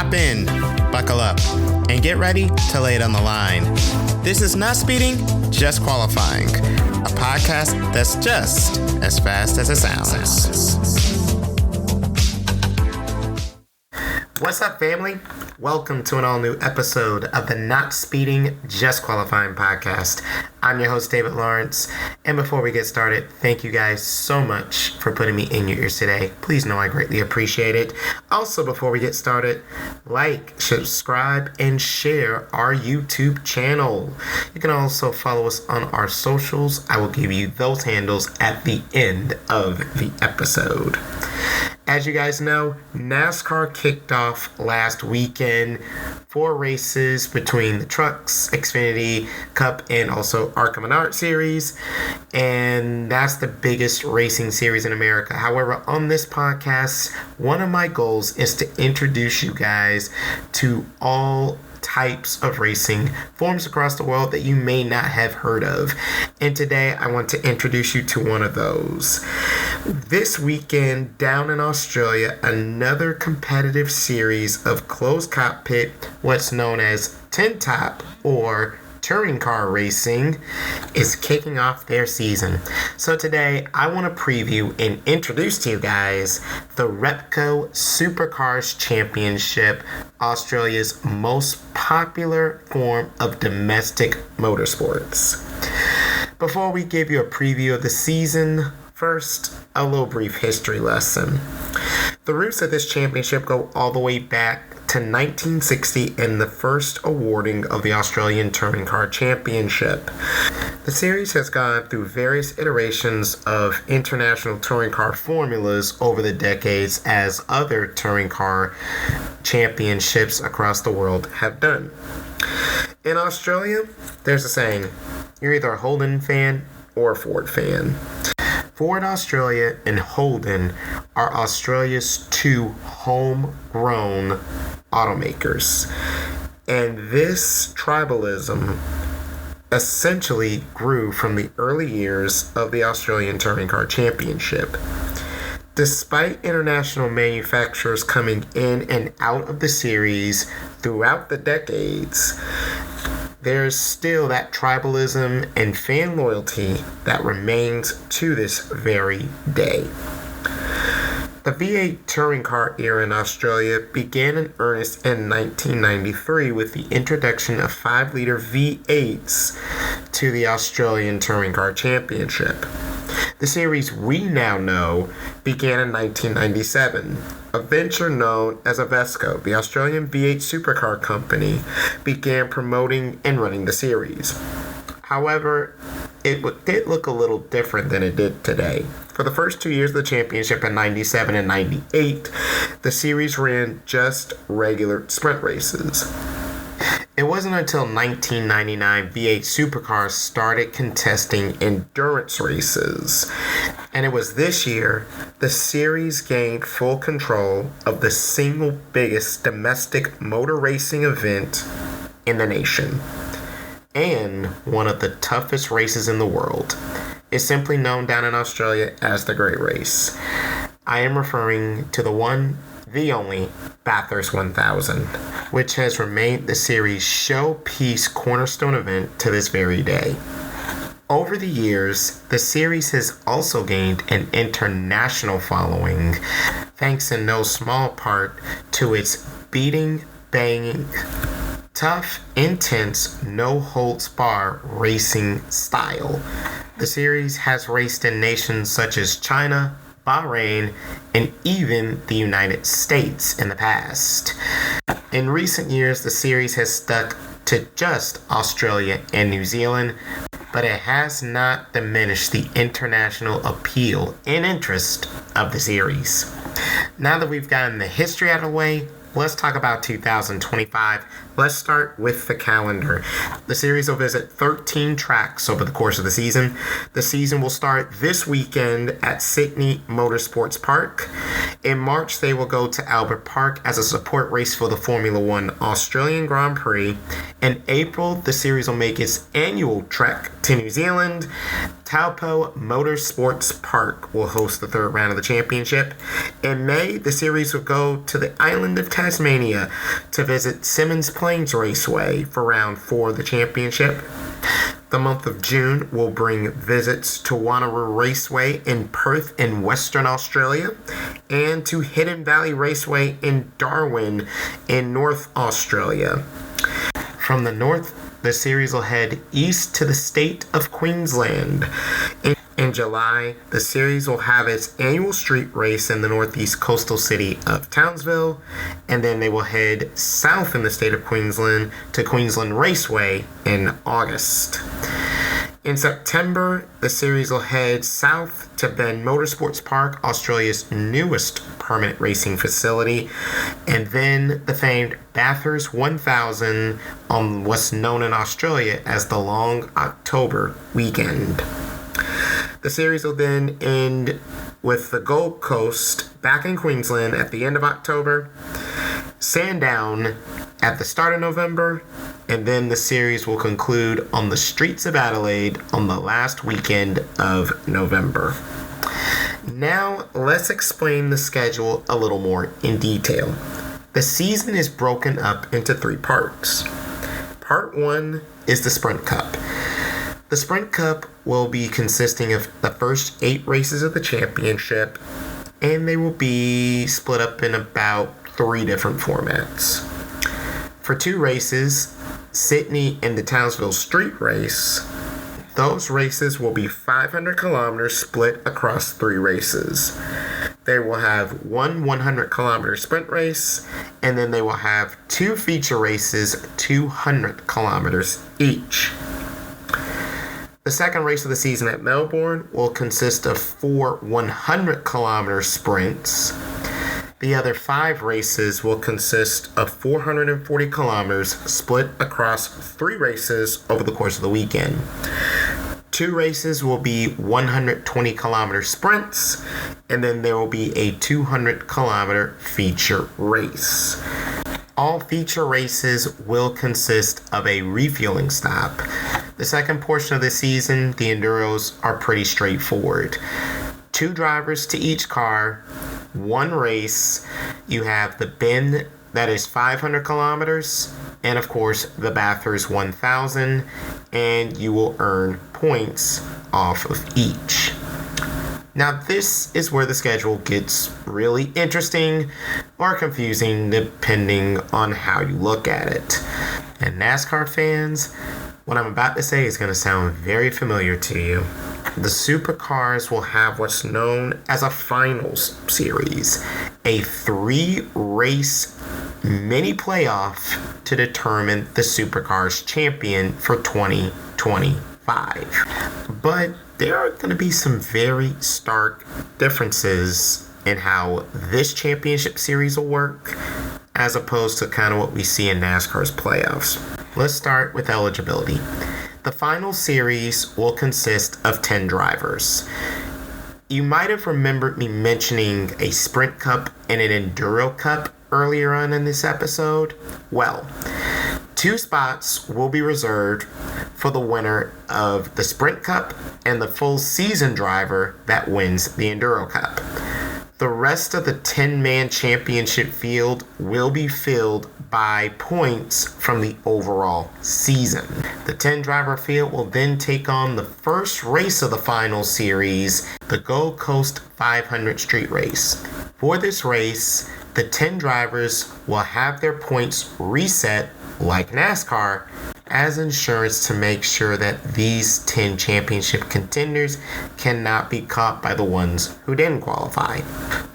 Strap in, buckle up, and get ready to lay it on the line. This is Not Speeding, Just Qualifying, a podcast that's just as fast as it sounds. What's up, family? Welcome to an all-new episode of the Not Speeding, Just Qualifying podcast. I'm your host, David Lawrence, and before we get started, thank you guys so much for putting me in your ears today. Please know I greatly appreciate it. Also, before we get started, like, subscribe, and share our YouTube channel. You can also follow us on our socials. I will give you those handles at the end of the episode. As you guys know, NASCAR kicked off last weekend. 4 races between the Trucks, Xfinity, Cup, and also ARCA Menard Series. And that's the biggest racing series in America. However, on this podcast, one of my goals is to introduce you guys to all types of racing forms across the world that you may not have heard of. And today I want to introduce you to one of those. This weekend down in Australia, another competitive series of closed cockpit, what's known as tin top or touring car racing, is kicking off their season. So today I want to preview and introduce to you guys the Repco Supercars Championship, Australia's most popular form of domestic motorsports. Before we give you a preview of the season, first, a little brief history lesson. The roots of this championship go all the way back to 1960 and the first awarding of the Australian Touring Car Championship. The series has gone through various iterations of international touring car formulas over the decades, as other touring car championships across the world have done. In Australia, there's a saying, you're either a Holden fan or a Ford fan. Ford Australia and Holden are Australia's 2 homegrown automakers. And this tribalism essentially grew from the early years of the Australian Touring Car Championship. Despite international manufacturers coming in and out of the series throughout the decades, there's still that tribalism and fan loyalty that remains to this very day. The V8 touring car era in Australia began in earnest in 1993 with the introduction of 5-liter V8s to the Australian Touring Car Championship. The series we now know began in 1997. A venture known as Avesco, the Australian V8 supercar company, began promoting and running the series. However, it did look a little different than it did today. For the first 2 years of the championship in 97 and 98, the series ran just regular sprint races. It wasn't until 1999 V8 Supercars started contesting endurance races. And it was this year the series gained full control of the single biggest domestic motor racing event in the nation. And one of the toughest races in the world. It's simply known down in Australia as the Great Race. I am referring to the one, the only, Bathurst 1000, which has remained the series' showpiece cornerstone event to this very day. Over the years, the series has also gained an international following, thanks in no small part to its beating, banging, tough, intense, no-holds-barred racing style. The series has raced in nations such as China, Bahrain, and even the United States in the past. In recent years, the series has stuck to just Australia and New Zealand, but it has not diminished the international appeal and interest of the series. Now that we've gotten the history out of the way, let's talk about 2025. Let's start with the calendar. The series will visit 13 tracks over the course of the season. The season will start this weekend at Sydney Motorsports Park. In March, they will go to Albert Park as a support race for the Formula One Australian Grand Prix. In April, the series will make its annual trek to New Zealand Taupo Motorsports Park will host the third round of the championship. In May, the series will go to the island of Tasmania to visit Symmons Plains Raceway for round 4 of the championship. The month of June will bring visits to Wanneroo Raceway in Perth in Western Australia and to Hidden Valley Raceway in Darwin in North Australia. From the north, the series will head east to the state of Queensland. In July, the series will have its annual street race in the northeast coastal city of Townsville, and then they will head south in the state of Queensland to Queensland Raceway in August. In September, the series will head south to Bend Motorsports Park, Australia's newest permanent racing facility, and then the famed Bathurst 1000 on what's known in Australia as the Long October Weekend. The series will then end with the Gold Coast back in Queensland at the end of October, Sandown at the start of November, and then the series will conclude on the streets of Adelaide on the last weekend of November. Now, let's explain the schedule a little more in detail. The season is broken up into 3 parts. Part 1 is the Sprint Cup. The Sprint Cup will be consisting of the first 8 races of the championship, and they will be split up in about 3 different formats. For 2 races, Sydney and the Townsville Street Race, those races will be 500 kilometers split across 3 races. They will have one 100-kilometer sprint race, and then they will have 2 feature races, 200 kilometers each. The second race of the season at Melbourne will consist of 4 100-kilometer sprints. The other 5 races will consist of 440 kilometers split across 3 races over the course of the weekend. 2 races will be 120-kilometer sprints, and then there will be a 200-kilometer feature race. All feature races will consist of a refueling stop. The second portion of the season, the Enduros, are pretty straightforward. 2 drivers to each car, 1 race. You have the Bend, that is 500 kilometers, and of course the Bathurst 1000, and you will earn points off of each. Now, this is where the schedule gets really interesting or confusing depending on how you look at it. And NASCAR fans, what I'm about to say is going to sound very familiar to you. The Supercars will have what's known as a finals series, a 3-race mini playoff to determine the Supercars champion for 2025. But there are going to be some very stark differences in how this championship series will work as opposed to kind of what we see in NASCAR's playoffs. Let's start with eligibility. The final series will consist of 10 drivers. You might have remembered me mentioning a Sprint Cup and an Enduro Cup earlier on in this episode. Well, 2 spots will be reserved for the winner of the Sprint Cup and the full season driver that wins the Enduro Cup. The rest of the 10-man championship field will be filled by points from the overall season. The 10-driver field will then take on the first race of the final series, the Gold Coast 500 Street Race. For this race, the 10 drivers will have their points reset like NASCAR as insurance to make sure that these 10 championship contenders cannot be caught by the ones who didn't qualify.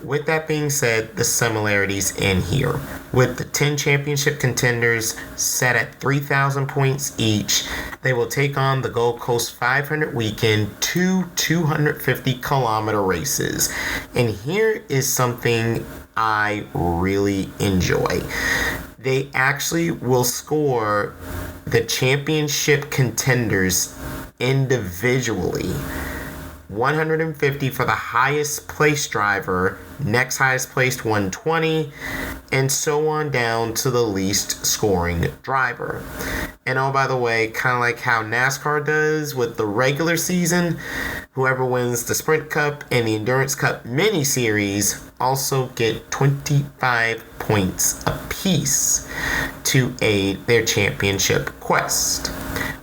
With that being said, the similarities end here. With the 10 championship contenders set at 3,000 points each, they will take on the Gold Coast 500 weekend, 2 250-kilometer races. And here is something I really enjoy. They actually will score the championship contenders individually. 150 for the highest placed driver, next highest placed 120, and so on down to the least scoring driver. And oh, by the way, kind of like how NASCAR does with the regular season, whoever wins the Sprint Cup and the Endurance Cup mini series also get 25 points apiece to aid their championship quest.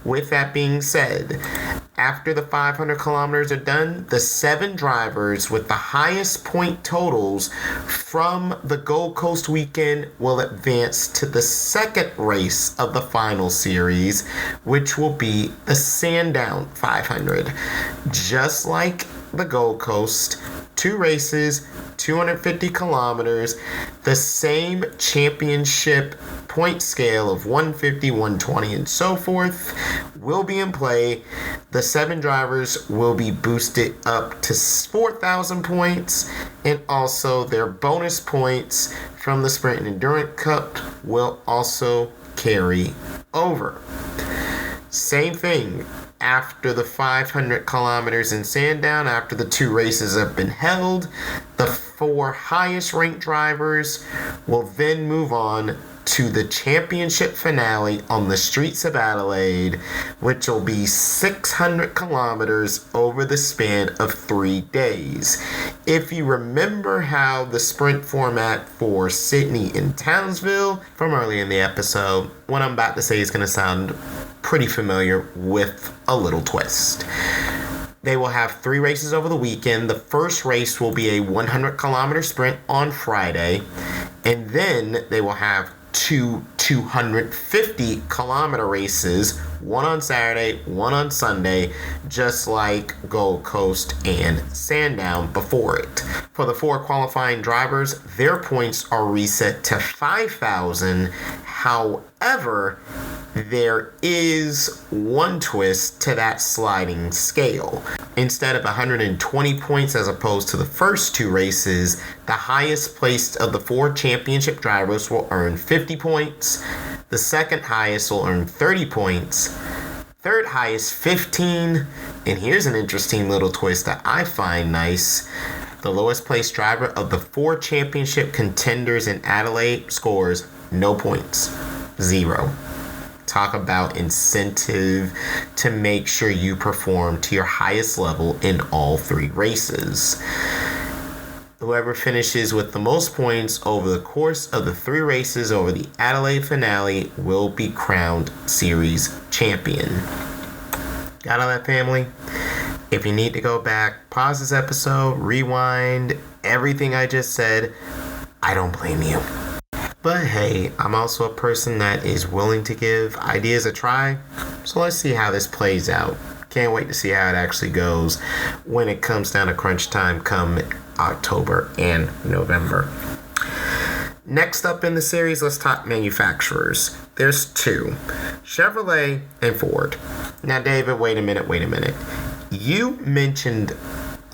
With that being said, after the 500 kilometers are done, the 7 drivers with the highest point totals from the Gold Coast weekend will advance to the second race of the final series, which will be the Sandown 500. Just like the Gold Coast, 2 races, 250 kilometers, the same championship point scale of 150, 120, and so forth will be in play. The 7 drivers will be boosted up to 4,000 points, and also their bonus points from the Sprint and Endurance Cup will also carry over. Same thing. After the 500 kilometers in Sandown, after the 2 races have been held, the 4 highest ranked drivers will then move on to the championship finale on the streets of Adelaide, which will be 600 kilometers over the span of 3 days. If you remember how the sprint format for Sydney and Townsville from earlier in the episode, what I'm about to say is going to sound pretty familiar with a little twist. They will have 3 races over the weekend. The first race will be a 100 kilometer sprint on Friday, and then they will have 2 250 kilometer races, one on Saturday, one on Sunday, just like Gold Coast and Sandown before it. For the 4 qualifying drivers, their points are reset to 5,000. However, there is one twist to that sliding scale. Instead of 120 points as opposed to the first 2 races, the highest placed of the 4 championship drivers will earn 50 points. The second highest will earn 30 points. Third highest, 15. And here's an interesting little twist that I find nice. The lowest placed driver of the 4 championship contenders in Adelaide scores no points. 0. Talk about incentive to make sure you perform to your highest level in all 3 races. Whoever finishes with the most points over the course of the 3 races over the Adelaide finale will be crowned series champion. Got all that, family? If you need to go back, pause this episode, rewind everything I just said, I don't blame you. But hey, I'm also a person that is willing to give ideas a try, so let's see how this plays out. Can't wait to see how it actually goes when it comes down to crunch time come October and November. Next up in the series, let's talk manufacturers. There's 2, Chevrolet and Ford. Now, David, wait a minute. You mentioned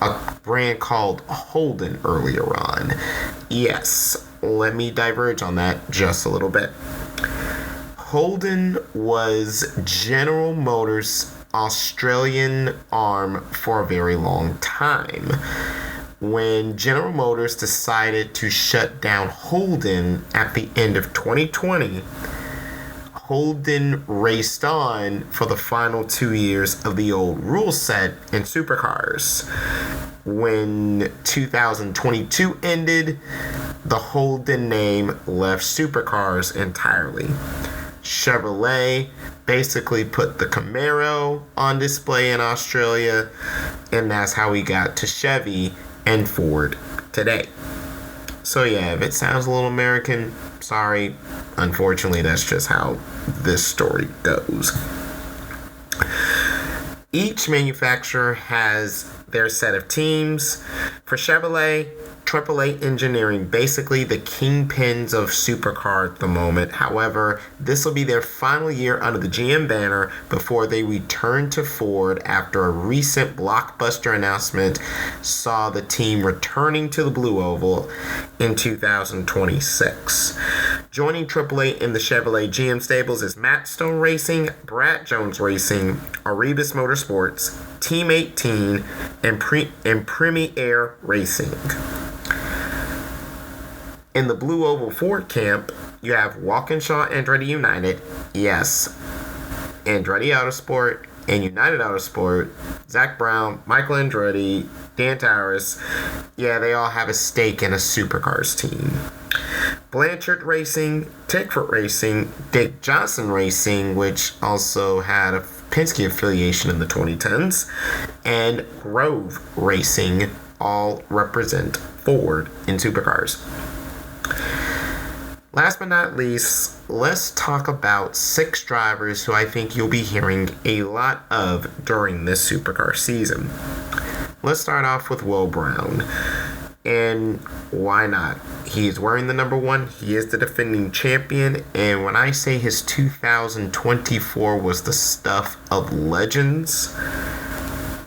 a brand called Holden earlier on. Yes. Let me diverge on that just a little bit. Holden was General Motors' Australian arm for a very long time. When General Motors decided to shut down Holden at the end of 2020, Holden raced on for the final 2 years of the old rule set in Supercars. When 2022 ended, the Holden name left Supercars entirely. Chevrolet basically put the Camaro on display in Australia, and that's how we got to Chevy and Ford today. So yeah, if it sounds a little American, sorry. Unfortunately, that's just how this story goes. Each manufacturer has their set of teams. For Chevrolet, AAA Engineering, basically the kingpins of Supercar at the moment. However, this will be their final year under the GM banner before they return to Ford after a recent blockbuster announcement saw the team returning to the Blue Oval in 2026. Joining AAA in the Chevrolet GM stables is Matt Stone Racing, Brad Jones Racing, Arribas Motorsports, Team 18, and Premier Racing. In the Blue Oval Ford camp, you have Walkinshaw Andretti United. Yes, Andretti Autosport, and United Autosport, Zach Brown, Michael Andretti, Dan Towers, yeah, they all have a stake in a Supercars team. Blanchard Racing, Tickford Racing, Dick Johnson Racing, which also had a Penske affiliation in the 2010s, and Grove Racing all represent Ford in Supercars. Last but not least, let's talk about 6 drivers who I think you'll be hearing a lot of during this Supercar season. Let's start off with Will Brown. And why not? He is wearing the number 1. He is the defending champion. And when I say his 2024 was the stuff of legends,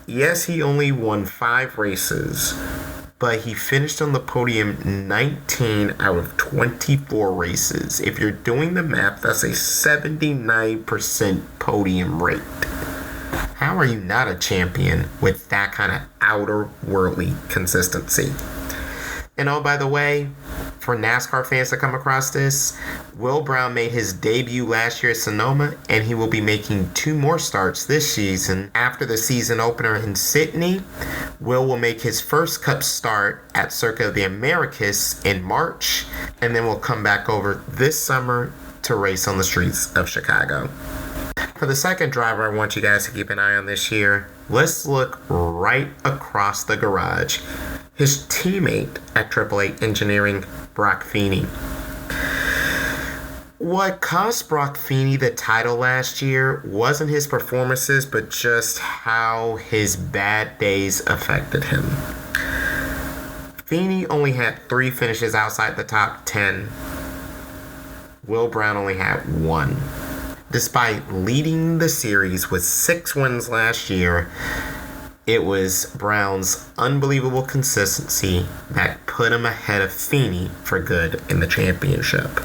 yes, he only won 5 races, but he finished on the podium 19 out of 24 races. If you're doing the math, that's a 79% podium rate. How are you not a champion with that kind of outer-worldly consistency? And oh, by the way, for NASCAR fans to come across this, Will Brown made his debut last year at Sonoma, and he will be making 2 more starts this season. After the season opener in Sydney, Will make his first Cup start at Circuit of the Americas in March, and then will come back over this summer to race on the streets of Chicago. For the second driver I want you guys to keep an eye on this year, let's look right across the garage. His teammate at AAA Engineering, Brock Feeny. What cost Brock Feeny the title last year wasn't his performances, but just how his bad days affected him. Feeny only had 3 finishes outside the top 10. Will Brown only had 1. Despite leading the series with 6 wins last year, it was Brown's unbelievable consistency that put him ahead of Feeny for good in the championship.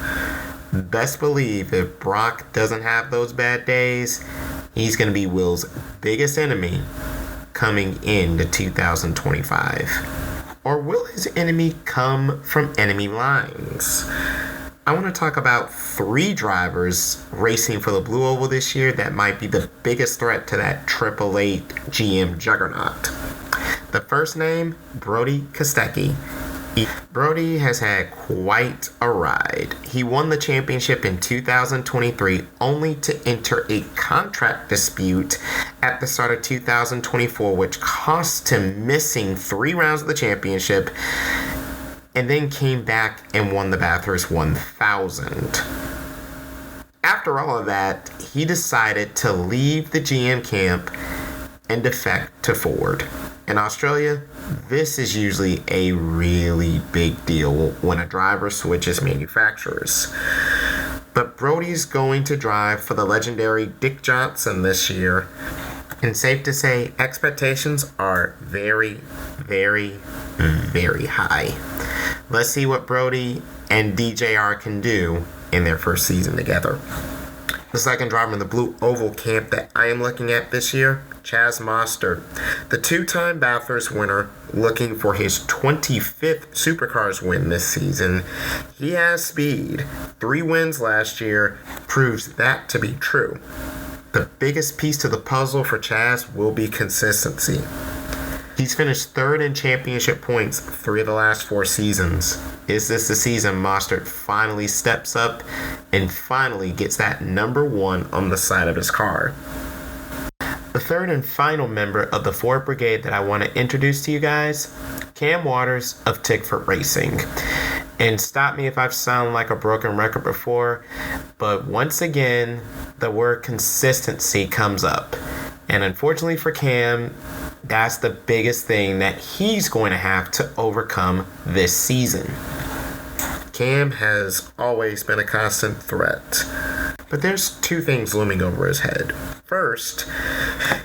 Best believe if Brock doesn't have those bad days, he's going to be Will's biggest enemy coming into 2025. Or will his enemy come from enemy lines? I want to talk about 3 drivers racing for the Blue Oval this year that might be the biggest threat to that 888 GM juggernaut. The first name, Brodie Kostecki. Brodie has had quite a ride. He won the championship in 2023 only to enter a contract dispute at the start of 2024, which cost him missing 3 rounds of the championship, and then came back and won the Bathurst 1000. After all of that, he decided to leave the GM camp and defect to Ford. In Australia, this is usually a really big deal when a driver switches manufacturers. But Brodie's going to drive for the legendary Dick Johnson this year. And safe to say, expectations are very, very, very high. Let's see what Brodie and DJR can do in their first season together. The second driver in the Blue Oval camp that I am looking at this year, Chaz Mostert, the 2-time Bathurst winner, looking for his 25th Supercars win this season. He has speed. 3 wins last year proves that to be true. The biggest piece to the puzzle for Chaz will be consistency. He's finished 3rd in championship points 3 of the last 4 seasons. Is this the season Mostert finally steps up and finally gets that number 1 on the side of his car? The third and final member of the Ford Brigade that I want to introduce to you guys, Cam Waters of Tickford Racing. And stop me if I've sounded like a broken record before, but once again, the word consistency comes up. And unfortunately for Cam, that's the biggest thing that he's going to have to overcome this season. Cam has always been a constant threat, but there's 2 things looming over his head. First,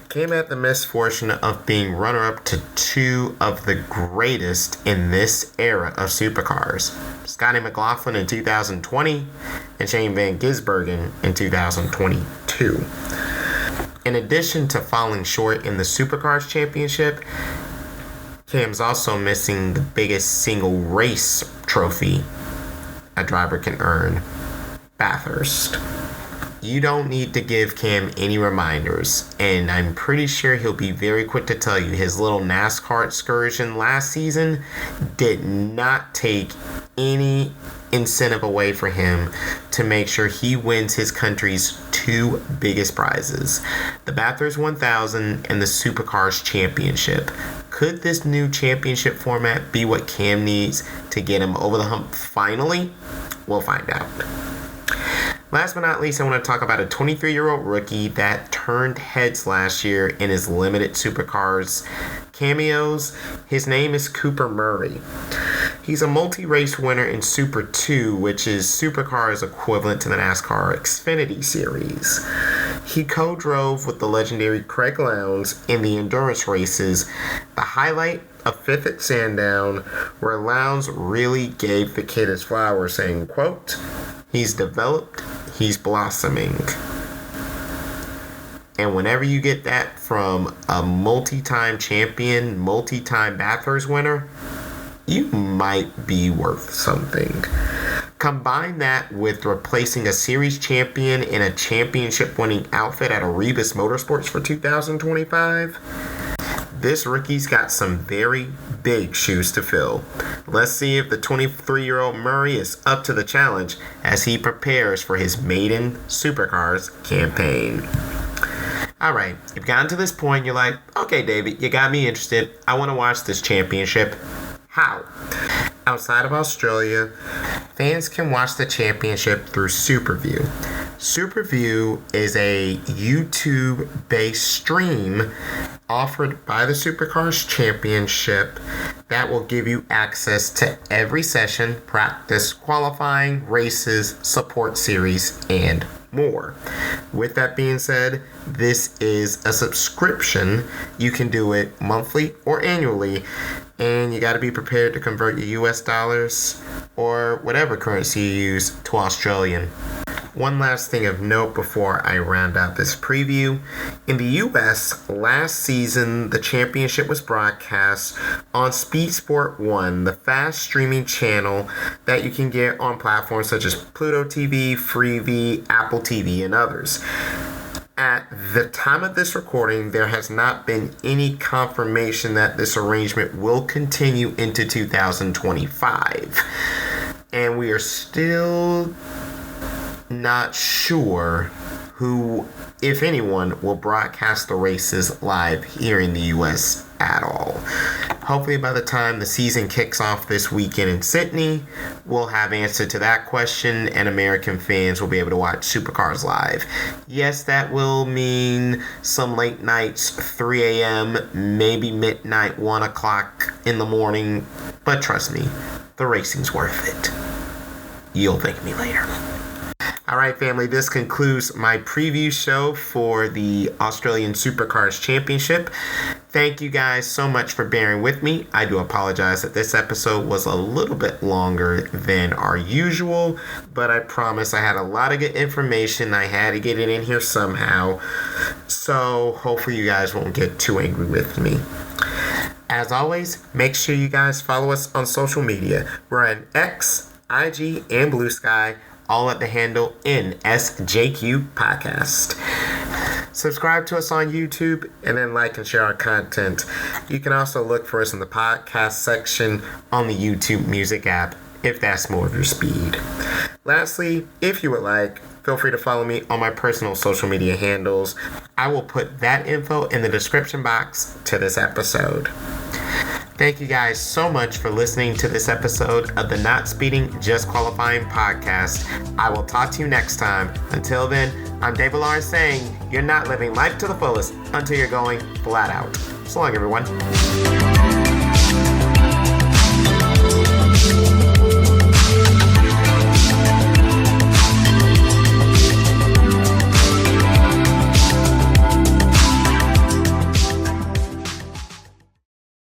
Cam had the misfortune of being runner-up to 2 of the greatest in this era of supercars, Scotty McLaughlin in 2020 and Shane Van Gisbergen in 2022. In addition to falling short in the Supercars championship, Cam's also missing the biggest single race trophy a driver can earn, Bathurst. you don't need to give Cam any reminders, and I'm pretty sure he'll be very quick to tell you his little NASCAR excursion last season did not take any incentive away for him to make sure he wins his country's two biggest prizes, the Bathurst 1000 and the Supercars Championship. Could this new championship format be what Cam needs to get him over the hump finally? We'll find out. Last but not least, I want to talk about a 23-year-old rookie that turned heads last year in his limited Supercars cameos. His name is Cooper Murray. He's a multi-race winner in Super 2, which is Supercars equivalent to the NASCAR Xfinity Series. He co-drove with the legendary Craig Lowndes in the endurance races, the highlight of 5th at Sandown, where Lowndes really gave the kid his flowers, saying, quote, "He's developed, he's blossoming." And whenever you get that from a multi-time champion, multi-time Bathurst winner, you might be worth something. Combine that with replacing a series champion in a championship-winning outfit at Erebus Motorsports for 2025. This rookie's got some very big shoes to fill. Let's see if the 23-year-old Murray is up to the challenge as he prepares for his maiden Supercars campaign. Alright, you've gotten to this point, you're like, okay David, you got me interested. I want to watch this championship. How? Outside of Australia, fans can watch the championship through Superview. Superview is a YouTube-based stream offered by the Supercars Championship that will give you access to every session, practice, qualifying, races, support series, and more. With that being said, this is a subscription. You can do it monthly or annually, and you got to be prepared to convert your US dollars or whatever currency you use to Australian. One last thing of note before I round out this preview. In the US, last season, the championship was broadcast on Speed Sport 1, the fast streaming channel that you can get on platforms such as Pluto TV, Freevee, Apple TV, and others. At the time of this recording, there has not been any confirmation that this arrangement will continue into 2025. And we are still not sure who, if anyone, will broadcast the races live here in the US at all. Hopefully by the time the season kicks off this weekend in Sydney, we'll have answer to that question and American fans will be able to watch Supercars live. Yes, that will mean some late nights, 3 a.m., maybe midnight, 1 o'clock in the morning, but trust me, the racing's worth it. You'll thank me later. Alright family, this concludes my preview show for the Australian Supercars Championship. Thank you guys so much for bearing with me. I do apologize that this episode was a little bit longer than our usual, but I promise I had a lot of good information. I had to get it in here somehow, so hopefully you guys won't get too angry with me. As always, make sure you guys follow us on social media. We're on X, IG, and Blue Sky, all at the handle NSJQ Podcast. Subscribe to us on YouTube and then like and share our content. You can also look for us in the podcast section on the YouTube Music app if that's more of your speed. Lastly, if you would like, feel free to follow me on my personal social media handles. I will put that info in the description box to this episode. Thank you guys so much for listening to this episode of the Not Speeding, Just Qualifying podcast. I will talk to you next time. Until then, I'm David Lawrence saying you're not living life to the fullest until you're going flat out. So long, everyone.